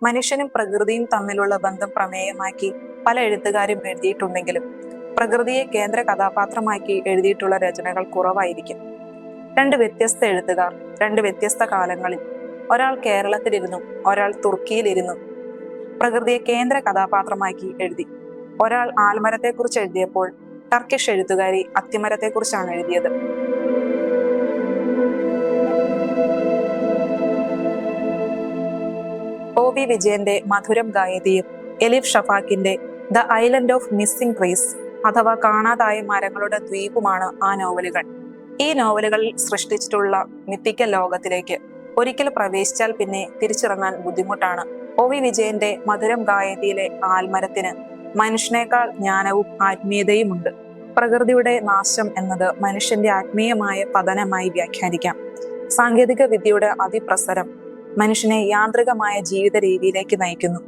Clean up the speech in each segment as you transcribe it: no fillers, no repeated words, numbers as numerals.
മനുഷ്യനും പ്രകൃതിയും തമ്മിലുള്ള ബന്ധം പ്രമേയമാക്കി പല എഴുത്തുകാരും എഴുതിയിട്ടുണ്ടെങ്കിലും പ്രകൃതിയെ കേന്ദ്ര കഥാപാത്രമാക്കി എഴുതിയിട്ടുള്ള രചനകൾ കുറവായിരിക്കും. രണ്ട് വ്യത്യസ്ത എഴുത്തുകാർ രണ്ട് വ്യത്യസ്ത കാലങ്ങളിൽ, ഒരാൾ കേരളത്തിലിരുന്നും ഒരാൾ തുർക്കിയിലിരുന്നും പ്രകൃതിയെ കേന്ദ്ര കഥാപാത്രമാക്കി എഴുതി. ഒരാൾ ആൽമരത്തെക്കുറിച്ച് എഴുതിയപ്പോൾ ടർക്കിഷ് എഴുത്തുകാരി അത്തിമരത്തെക്കുറിച്ചാണ് എഴുതിയത്. ഒ.വി. വിജയന്റെ മധുരം ഗായതിയും എലിഫ് ഷഫാക്കിന്റെ The Island of Missing Trees അഥവാ കാണാതായ മരങ്ങളുടെ ദ്വീപുമാണ് ആ നോവലുകൾ. ഈ നോവലുകളിൽ സൃഷ്ടിച്ചിട്ടുള്ള മിത്തിക്കൽ ലോകത്തിലേക്ക് ഒരിക്കൽ പ്രവേശിച്ചാൽ പിന്നെ തിരിച്ചിറങ്ങാൻ ബുദ്ധിമുട്ടാണ്. ഒ.വി. വിജയന്റെ മധുരം ഗായതിയിലെ ആൽമരത്തിന് മനുഷ്യനേക്കാൾ ജ്ഞാനവും ആത്മീയതയുമുണ്ട്. പ്രകൃതിയുടെ നാശം എന്നത് മനുഷ്യന്റെ ആത്മീയമായ പതനമായി വ്യാഖ്യാനിക്കാം. സാങ്കേതിക വിദ്യയുടെ അതിപ്രസരം മനുഷ്യനെ യാന്ത്രികമായ ജീവിത രീതിയിലേക്ക് നയിക്കുന്നു.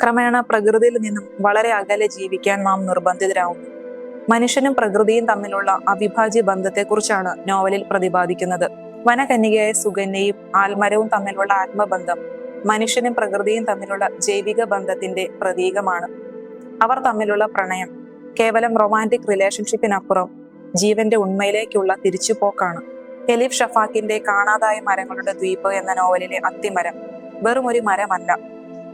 ക്രമേണ പ്രകൃതിയിൽ നിന്നും വളരെ അകലെ ജീവിക്കാൻ നാം നിർബന്ധിതരാകുന്നു. മനുഷ്യനും പ്രകൃതിയും തമ്മിലുള്ള അവിഭാജ്യ ബന്ധത്തെക്കുറിച്ചാണ് നോവലിൽ പ്രതിപാദിക്കുന്നത്. വനകന്യകയായ സുകന്യയും ആൽമരവും തമ്മിലുള്ള ആത്മബന്ധം മനുഷ്യനും പ്രകൃതിയും തമ്മിലുള്ള ജൈവിക ബന്ധത്തിന്റെ പ്രതീകമാണ്. അവർ തമ്മിലുള്ള പ്രണയം കേവലം റൊമാൻറ്റിക് റിലേഷൻഷിപ്പിനപ്പുറം ജീവന്റെ ഉണ്മയിലേക്കുള്ള തിരിച്ചുപോക്കാണ്. എലിഫ് ഷഫാക്കിന്റെ കാണാതായ മരങ്ങളുടെ ദ്വീപ് എന്ന നോവലിലെ അത്തിമരം വെറും ഒരു മരമല്ല,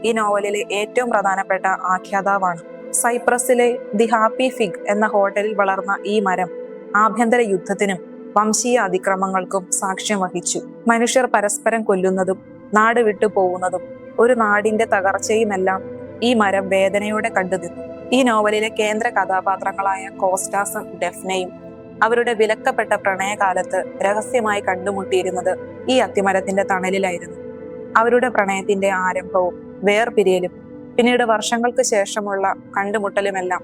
ഈ നോവലിലെ ഏറ്റവും പ്രധാനപ്പെട്ട ആഖ്യാതാവാണ്. സൈപ്രസിലെ ദി ഹാപ്പി ഫിഗ് എന്ന ഹോട്ടലിൽ വളർന്ന ഈ മരം ആഭ്യന്തര യുദ്ധത്തിനും വംശീയ അതിക്രമങ്ങൾക്കും സാക്ഷ്യം വഹിച്ചു. മനുഷ്യർ പരസ്പരം കൊല്ലുന്നതും നാട് വിട്ടു പോകുന്നതും ഒരു നാടിന്റെ തകർച്ചയുമെല്ലാം ഈ മരം വേദനയോടെ കണ്ടുനിന്നു. ഈ നോവലിലെ കേന്ദ്ര കഥാപാത്രങ്ങളായ കോസ്റ്റാസും ഡെഫ്നയും അവരുടെ വിലക്കപ്പെട്ട പ്രണയകാലത്ത് രഹസ്യമായി കണ്ടുമുട്ടിയിരുന്നത് ഈ അത്തിമരത്തിന്റെ തണലിലായിരുന്നു. അവരുടെ പ്രണയത്തിന്റെ ആരംഭവും വേർപിരിയലും പിന്നീട് വർഷങ്ങൾക്ക് ശേഷമുള്ള കണ്ടുമുട്ടലുമെല്ലാം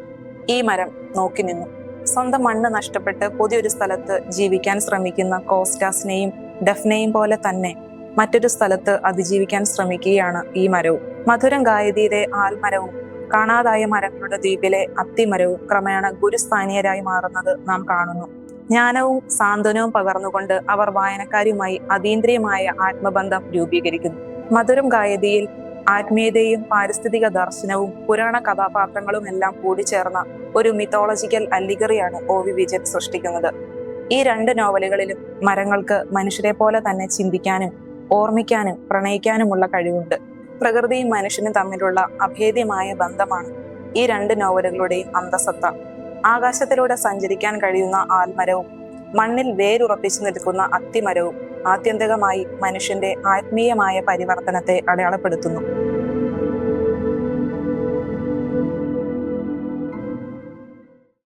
ഈ മരം നോക്കി നിന്നു. സ്വന്തം മണ്ണ് നഷ്ടപ്പെട്ട് പുതിയൊരു സ്ഥലത്ത് ജീവിക്കാൻ ശ്രമിക്കുന്ന കോസ്റ്റാസിനെയും ഡെഫ്നയും പോലെ തന്നെ മറ്റൊരു സ്ഥലത്ത് അതിജീവിക്കാൻ ശ്രമിക്കുകയാണ് ഈ മരവും. മധുരം ഗായതിയിലെ ആൽമരവും കാണാതായ മരങ്ങളുടെ ദ്വീപിലെ അത്തിമരവും ക്രമേണ ഗുരുസ്ഥാനീയരായി മാറുന്നത് നാം കാണുന്നു. ജ്ഞാനവും സാന്ത്വനവും പകർന്നുകൊണ്ട് അവർ വായനക്കാരുമായി അതീന്ദ്രിയമായ ആത്മബന്ധം രൂപീകരിക്കുന്നു. മധുരം ഗായതിയിൽ ആത്മീയതയും പാരിസ്ഥിതിക ദർശനവും പുരാണ കഥാപാത്രങ്ങളും എല്ലാം കൂടിച്ചേർന്ന ഒരു മിത്തോളജിക്കൽ അല്ലിഗറിയാണ് ഒ.വി. വിജയൻ സൃഷ്ടിക്കുന്നത്. ഈ രണ്ട് നോവലുകളിലും മരങ്ങൾക്ക് മനുഷ്യരെ പോലെ തന്നെ ചിന്തിക്കാനും ഓർമ്മിക്കാനും പ്രണയിക്കാനുമുള്ള കഴിവുണ്ട്. പ്രകൃതിയും മനുഷ്യനും തമ്മിലുള്ള അഭേദ്യമായ ബന്ധമാണ് ഈ രണ്ട് നോവലുകളുടെയും അന്തസത്ത. ആകാശത്തിലൂടെ സഞ്ചരിക്കാൻ കഴിയുന്ന ആൽമരവും മണ്ണിൽ വേരുറപ്പിച്ചു നിൽക്കുന്ന അത്തിമരവും ആത്യന്തികമായി മനുഷ്യന്റെ ആത്മീയമായ പരിവർത്തനത്തെ അടയാളപ്പെടുത്തുന്നു.